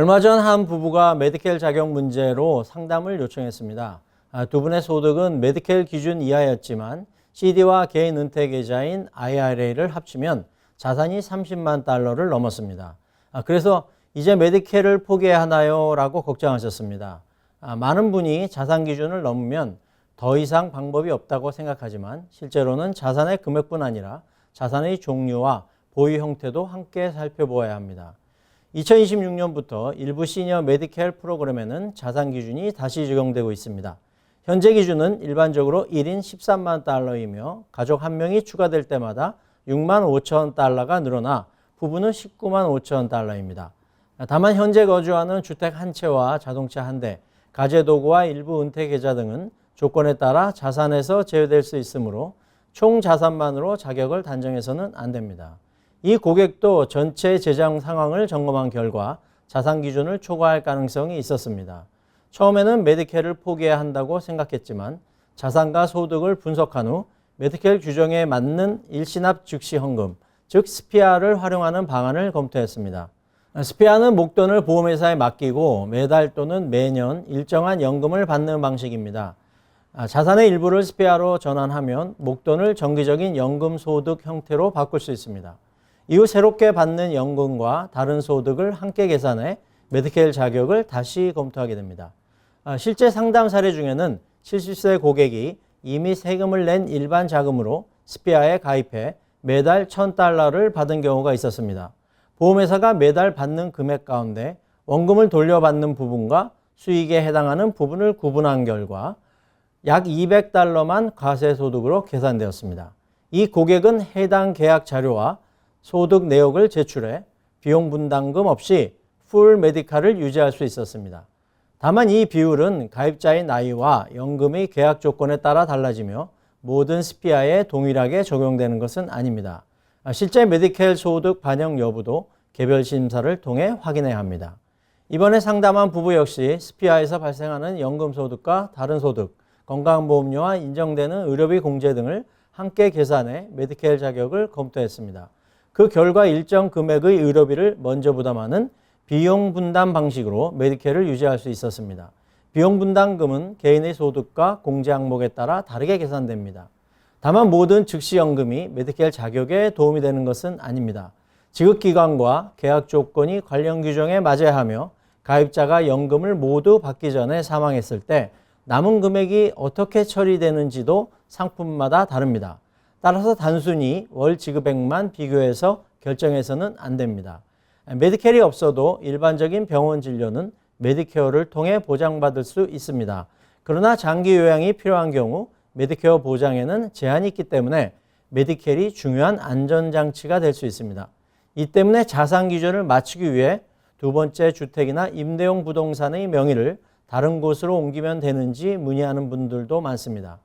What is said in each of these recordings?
얼마 전 한 부부가 메디케일 자격 문제로 상담을 요청했습니다. 두 분의 소득은 메디케일 기준 이하였지만 CD와 개인 은퇴 계좌인 IRA를 합치면 자산이 30만 달러를 넘었습니다. 그래서 이제 메디케일을 포기해야 하나요? 라고 걱정하셨습니다. 많은 분이 자산 기준을 넘으면 더 이상 방법이 없다고 생각하지만 실제로는 자산의 금액뿐 아니라 자산의 종류와 보유 형태도 함께 살펴보아야 합니다. 2026년부터 일부 시니어 메디케일 프로그램에는 자산 기준이 다시 적용되고 있습니다. 현재 기준은 일반적으로 1인 13만 달러이며 가족 한 명이 추가될 때마다 6만 5천 달러가 늘어나 부부는 19만 5천 달러입니다. 다만 현재 거주하는 주택 한 채와 자동차 한 대, 가재도구와 일부 은퇴 계좌 등은 조건에 따라 자산에서 제외될 수 있으므로 총 자산만으로 자격을 단정해서는 안 됩니다. 이 고객도 전체 재정 상황을 점검한 결과 자산 기준을 초과할 가능성이 있었습니다. 처음에는 메디케일을 포기해야 한다고 생각했지만 자산과 소득을 분석한 후 메디케일 규정에 맞는 일시납 즉시 헌금, 즉 스피아를 활용하는 방안을 검토했습니다. 스피아는 목돈을 보험회사에 맡기고 매달 또는 매년 일정한 연금을 받는 방식입니다. 자산의 일부를 스피아로 전환하면 목돈을 정기적인 연금 소득 형태로 바꿀 수 있습니다. 이후 새롭게 받는 연금과 다른 소득을 함께 계산해 메디케일 자격을 다시 검토하게 됩니다. 실제 상담 사례 중에는 70세 고객이 이미 세금을 낸 일반 자금으로 스피아에 가입해 매달 1,000달러를 받은 경우가 있었습니다. 보험회사가 매달 받는 금액 가운데 원금을 돌려받는 부분과 수익에 해당하는 부분을 구분한 결과 약 200달러만 과세소득으로 계산되었습니다. 이 고객은 해당 계약 자료와 소득 내역을 제출해 비용 분담금 없이 풀 메디칼을 유지할 수 있었습니다. 다만 이 비율은 가입자의 나이와 연금의 계약 조건에 따라 달라지며 모든 스피아에 동일하게 적용되는 것은 아닙니다. 실제 메디케일 소득 반영 여부도 개별 심사를 통해 확인해야 합니다. 이번에 상담한 부부 역시 스피아에서 발생하는 연금 소득과 다른 소득, 건강보험료와 인정되는 의료비 공제 등을 함께 계산해 메디케일 자격을 검토했습니다. 그 결과 일정 금액의 의료비를 먼저 부담하는 비용 분담 방식으로 메디케일을 유지할 수 있었습니다. 비용 분담금은 개인의 소득과 공제 항목에 따라 다르게 계산됩니다. 다만 모든 즉시연금이 메디케일 자격에 도움이 되는 것은 아닙니다. 지급기간과 계약 조건이 관련 규정에 맞아야 하며 가입자가 연금을 모두 받기 전에 사망했을 때 남은 금액이 어떻게 처리되는지도 상품마다 다릅니다. 따라서 단순히 월 지급액만 비교해서 결정해서는 안 됩니다. 메디케일이 없어도 일반적인 병원 진료는 메디케어를 통해 보장받을 수 있습니다. 그러나 장기 요양이 필요한 경우 메디케어 보장에는 제한이 있기 때문에 메디케일이 중요한 안전장치가 될 수 있습니다. 이 때문에 자산 기준을 맞추기 위해 두 번째 주택이나 임대용 부동산의 명의를 다른 곳으로 옮기면 되는지 문의하는 분들도 많습니다.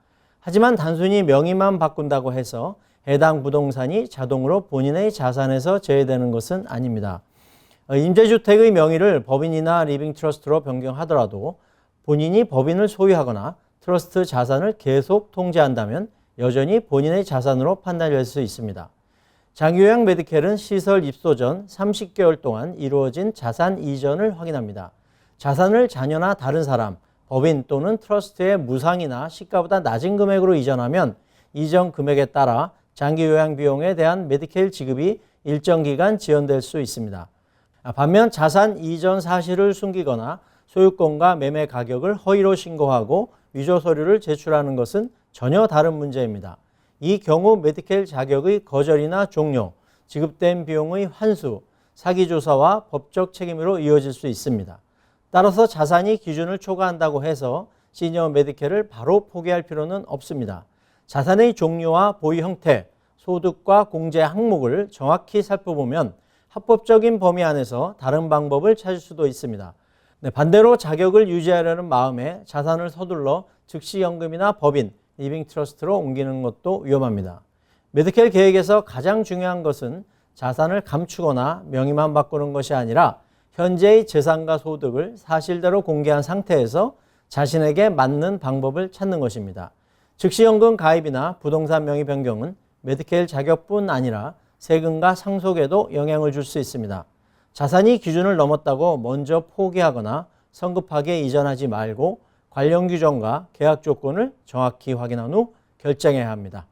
하지만 단순히 명의만 바꾼다고 해서 해당 부동산이 자동으로 본인의 자산에서 제외되는 것은 아닙니다. 임대주택의 명의를 법인이나 리빙 트러스트로 변경하더라도 본인이 법인을 소유하거나 트러스트 자산을 계속 통제한다면 여전히 본인의 자산으로 판단될 수 있습니다. 장기요양 메디케일은 시설 입소 전 30개월 동안 이루어진 자산 이전을 확인합니다. 자산을 자녀나 다른 사람, 법인 또는 트러스트의 무상이나 시가보다 낮은 금액으로 이전하면 이전 금액에 따라 장기요양 비용에 대한 메디케일 지급이 일정 기간 지연될 수 있습니다. 반면 자산 이전 사실을 숨기거나 소유권과 매매 가격을 허위로 신고하고 위조 서류를 제출하는 것은 전혀 다른 문제입니다. 이 경우 메디케일 자격의 거절이나 종료, 지급된 비용의 환수, 사기 조사와 법적 책임으로 이어질 수 있습니다. 따라서 자산이 기준을 초과한다고 해서 시니어 메디케일을 바로 포기할 필요는 없습니다. 자산의 종류와 보유 형태, 소득과 공제 항목을 정확히 살펴보면 합법적인 범위 안에서 다른 방법을 찾을 수도 있습니다. 반대로 자격을 유지하려는 마음에 자산을 서둘러 즉시연금이나 법인, 리빙 트러스트로 옮기는 것도 위험합니다. 메디케일 계획에서 가장 중요한 것은 자산을 감추거나 명의만 바꾸는 것이 아니라 현재의 재산과 소득을 사실대로 공개한 상태에서 자신에게 맞는 방법을 찾는 것입니다. 즉시연금 가입이나 부동산 명의 변경은 메디케일 자격뿐 아니라 세금과 상속에도 영향을 줄 수 있습니다. 자산이 기준을 넘었다고 먼저 포기하거나 성급하게 이전하지 말고 관련 규정과 계약 조건을 정확히 확인한 후 결정해야 합니다.